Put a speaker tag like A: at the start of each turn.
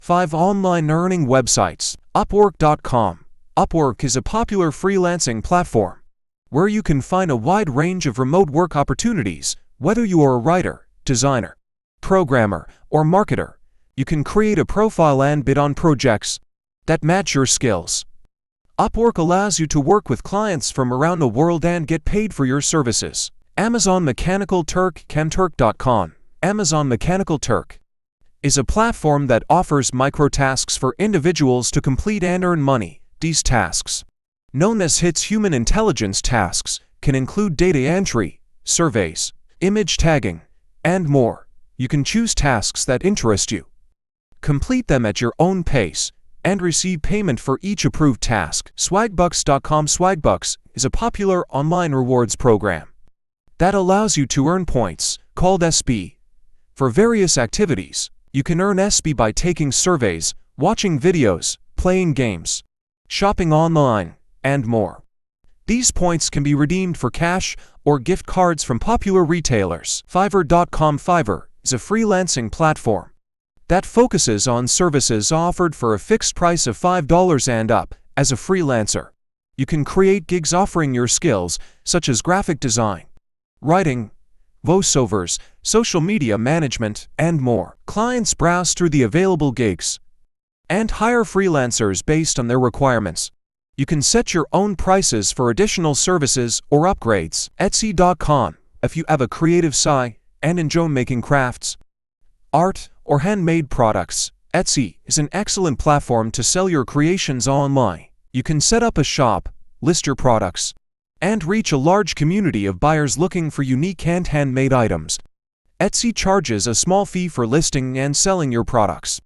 A: 5 Online Earning Websites. Upwork.com. Upwork is a popular freelancing platform where you can find a wide range of remote work opportunities. Whether you are a writer, designer, programmer, or marketer, you can create a profile and bid on projects that match your skills. Upwork allows you to work with clients from around the world and get paid for your services. Amazon Mechanical Turk. Camturk.com. Amazon Mechanical Turk is a platform that offers microtasks for individuals to complete and earn money. These tasks, known as HITS human intelligence tasks, can include data entry, surveys, image tagging, and more. You can choose tasks that interest you, complete them at your own pace, and receive payment for each approved task. Swagbucks.com. Swagbucks is a popular online rewards program that allows you to earn points, called SB, for various activities. You can earn SB by taking surveys, watching videos, playing games, shopping online, and more. These points can be redeemed for cash or gift cards from popular retailers. Fiverr.com. Fiverr is a freelancing platform that focuses on services offered for a fixed price of $5 and up. As a freelancer, you can create gigs offering your skills such as graphic design, writing, voiceovers, social media management, and more. Clients browse through the available gigs and hire freelancers based on their requirements. You can set your own prices for additional services or upgrades. Etsy.com. If you have a creative side and enjoy making crafts, art, or handmade products, Etsy is an excellent platform to sell your creations online. You can set up a shop, list your products, and reach a large community of buyers looking for unique and handmade items. Etsy charges a small fee for listing and selling your products.